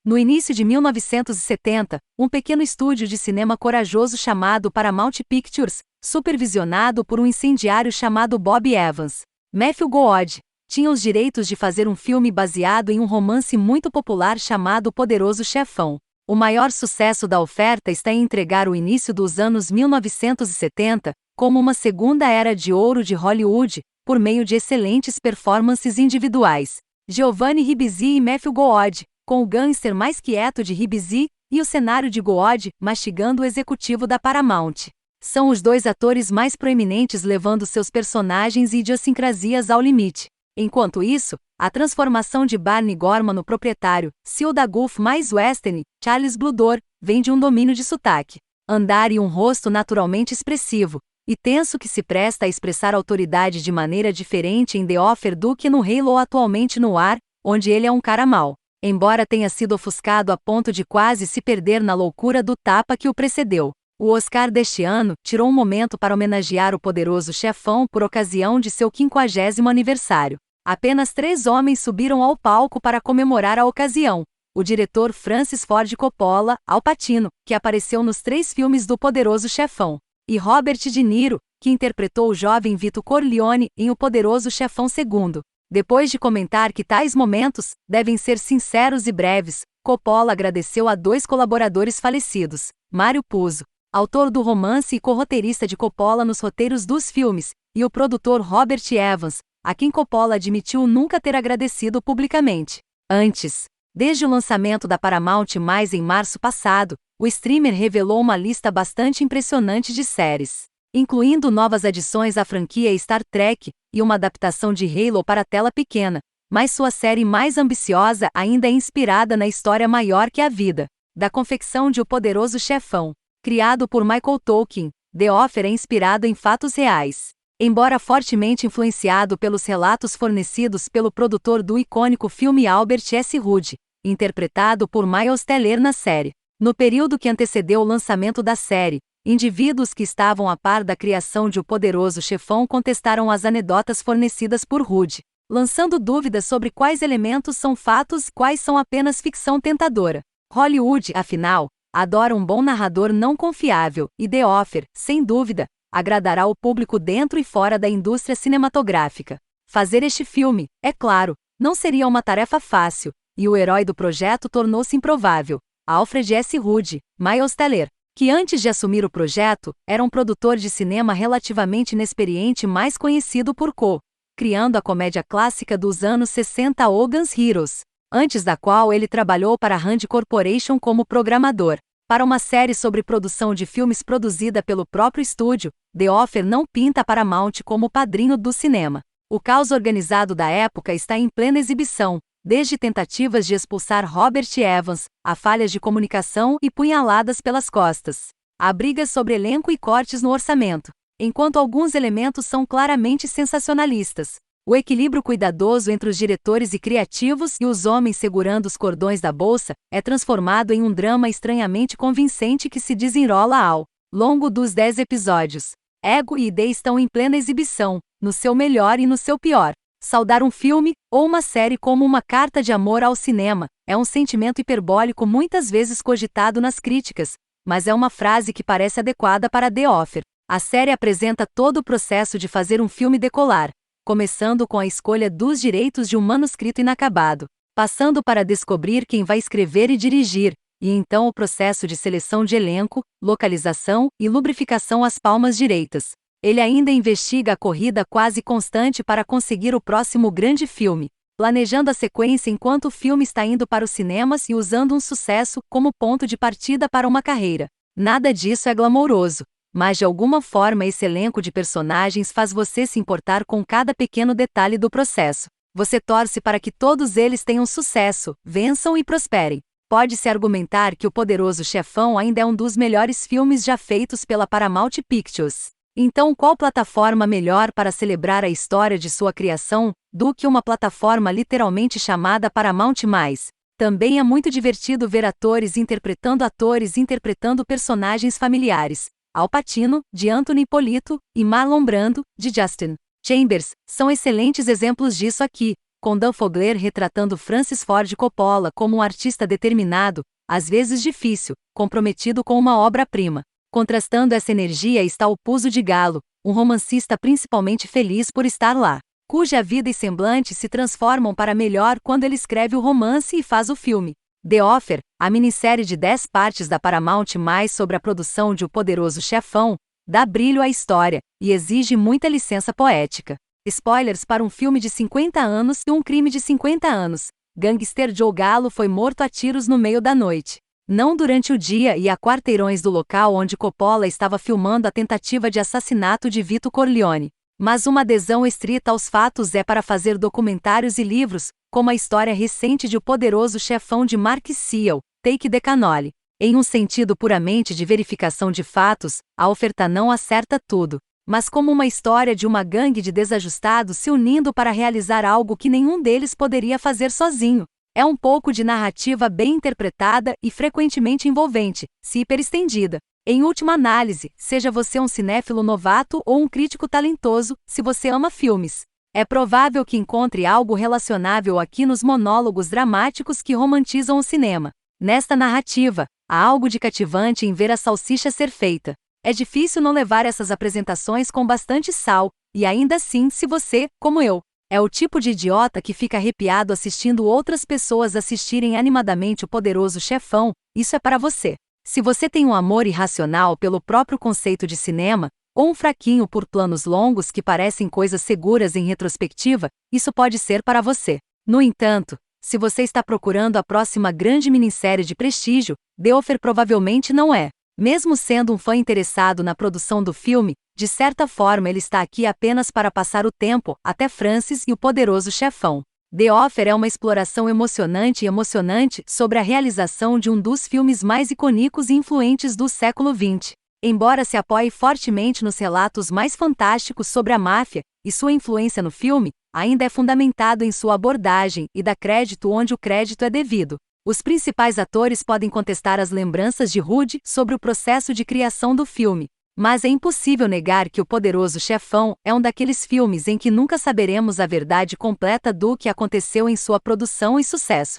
No início de 1970, um pequeno estúdio de cinema corajoso chamado Paramount Pictures, supervisionado por um incendiário chamado Bob Evans, Matthew Goode, tinha os direitos de fazer um filme baseado em um romance muito popular chamado O Poderoso Chefão. O maior sucesso da oferta está em entregar o início dos anos 1970 como uma segunda era de ouro de Hollywood, por meio de excelentes performances individuais. Giovanni Ribisi e Matthew Goode, com o gangster mais quieto de Ribisi e o cenário de Goode mastigando o executivo da Paramount. São os dois atores mais proeminentes levando seus personagens e idiosincrasias ao limite. Enquanto isso, a transformação de Barney Gorman no proprietário, CEO da Gulf mais Western, Charles Bluhdorn, vem de um domínio de sotaque, andar e um rosto naturalmente expressivo, e tenso que se presta a expressar autoridade de maneira diferente em The Offer do que no Halo atualmente no ar, onde ele é um cara mau. Embora tenha sido ofuscado a ponto de quase se perder na loucura do tapa que o precedeu. O Oscar deste ano tirou um momento para homenagear o Poderoso Chefão por ocasião de seu 50º aniversário. Apenas 3 homens subiram ao palco para comemorar a ocasião. O diretor Francis Ford Coppola, Al Pacino, que apareceu nos 3 filmes do Poderoso Chefão, e Robert De Niro, que interpretou o jovem Vito Corleone em O Poderoso Chefão II. Depois de comentar que tais momentos devem ser sinceros e breves, Coppola agradeceu a 2 colaboradores falecidos, Mario Puzo, autor do romance e co-roteirista de Coppola nos roteiros dos filmes, e o produtor Robert Evans, a quem Coppola admitiu nunca ter agradecido publicamente. Antes, desde o lançamento da Paramount+, em março passado, o streamer revelou uma lista bastante impressionante de séries, incluindo novas adições à franquia Star Trek e uma adaptação de Halo para a tela pequena, mas sua série mais ambiciosa ainda é inspirada na história maior que a vida, da confecção de O Poderoso Chefão. Criado por Michael Tolkien, The Offer é inspirado em fatos reais. Embora fortemente influenciado pelos relatos fornecidos pelo produtor do icônico filme Albert S. Hood, interpretado por Miles Teller na série. No período que antecedeu o lançamento da série, indivíduos que estavam a par da criação de O Poderoso Chefão contestaram as anedotas fornecidas por Hood, lançando dúvidas sobre quais elementos são fatos e quais são apenas ficção tentadora. Hollywood, afinal, adora um bom narrador não confiável, e The Offer, sem dúvida, agradará o público dentro e fora da indústria cinematográfica. Fazer este filme, é claro, não seria uma tarefa fácil, e o herói do projeto tornou-se improvável, Alfred S. Hood, Miles Teller, que antes de assumir o projeto, era um produtor de cinema relativamente inexperiente mais conhecido por criando a comédia clássica dos anos 60 Hogan's Heroes, antes da qual ele trabalhou para a Rand Corporation como programador. Para uma série sobre produção de filmes produzida pelo próprio estúdio, The Offer não pinta Paramount como o padrinho do cinema. O caos organizado da época está em plena exibição, desde tentativas de expulsar Robert Evans, a falhas de comunicação e punhaladas pelas costas. Há brigas sobre elenco e cortes no orçamento, enquanto alguns elementos são claramente sensacionalistas. O equilíbrio cuidadoso entre os diretores e criativos e os homens segurando os cordões da bolsa é transformado em um drama estranhamente convincente que se desenrola ao longo dos 10 episódios. Ego e ideia estão em plena exibição, no seu melhor e no seu pior. Saudar um filme, ou uma série como uma carta de amor ao cinema, é um sentimento hiperbólico muitas vezes cogitado nas críticas, mas é uma frase que parece adequada para The Offer. A série apresenta todo o processo de fazer um filme decolar, começando com a escolha dos direitos de um manuscrito inacabado, passando para descobrir quem vai escrever e dirigir, e então o processo de seleção de elenco, localização e lubrificação às palmas direitas. Ele ainda investiga a corrida quase constante para conseguir o próximo grande filme, planejando a sequência enquanto o filme está indo para os cinemas e usando um sucesso como ponto de partida para uma carreira. Nada disso é glamouroso, mas de alguma forma esse elenco de personagens faz você se importar com cada pequeno detalhe do processo. Você torce para que todos eles tenham sucesso, vençam e prosperem. Pode-se argumentar que O Poderoso Chefão ainda é um dos melhores filmes já feitos pela Paramount Pictures. Então, qual plataforma melhor para celebrar a história de sua criação do que uma plataforma literalmente chamada Paramount+? Também é muito divertido ver atores interpretando personagens familiares. Al Pacino, de Anthony Polito, e Marlon Brando, de Justin Chambers, são excelentes exemplos disso aqui. com Dan Fogler retratando Francis Ford Coppola como um artista determinado, às vezes difícil, comprometido com uma obra-prima. Contrastando essa energia está o Puzo de Galo, um romancista principalmente feliz por estar lá, cuja vida e semblante se transformam para melhor quando ele escreve o romance e faz o filme. The Offer, a minissérie de 10 partes da Paramount mais sobre a produção de O Poderoso Chefão, dá brilho à história e exige muita licença poética. Spoilers para um filme de 50 anos e um crime de 50 anos. Gangster Joe Gallo foi morto a tiros no meio da noite. Não durante o dia e a quarteirões do local onde Coppola estava filmando a tentativa de assassinato de Vito Corleone. Mas uma adesão estrita aos fatos é para fazer documentários e livros, como a história recente de O Poderoso Chefão de Mark Seal, Take the Cannoli. Em um sentido puramente de verificação de fatos, a oferta não acerta tudo, mas como uma história de uma gangue de desajustados se unindo para realizar algo que nenhum deles poderia fazer sozinho. É um pouco de narrativa bem interpretada e frequentemente envolvente, se hiperestendida. Em última análise, seja você um cinéfilo novato ou um crítico talentoso, se você ama filmes, é provável que encontre algo relacionável aqui nos monólogos dramáticos que romantizam o cinema. Nesta narrativa, há algo de cativante em ver a salsicha ser feita. É difícil não levar essas apresentações com bastante sal, e ainda assim, se você, como eu, é o tipo de idiota que fica arrepiado assistindo outras pessoas assistirem animadamente O Poderoso Chefão, isso é para você. Se você tem um amor irracional pelo próprio conceito de cinema, ou um fraquinho por planos longos que parecem coisas seguras em retrospectiva, isso pode ser para você. No entanto, se você está procurando a próxima grande minissérie de prestígio, The Offer provavelmente não é. Mesmo sendo um fã interessado na produção do filme, de certa forma ele está aqui apenas para passar o tempo, até Francis e O Poderoso Chefão. The Offer é uma exploração emocionante sobre a realização de um dos filmes mais icônicos e influentes do século XX. Embora se apoie fortemente nos relatos mais fantásticos sobre a máfia, e sua influência no filme, ainda é fundamentado em sua abordagem e dá crédito onde o crédito é devido. Os principais atores podem contestar as lembranças de Rudy sobre o processo de criação do filme, mas é impossível negar que O Poderoso Chefão é um daqueles filmes em que nunca saberemos a verdade completa do que aconteceu em sua produção e sucesso.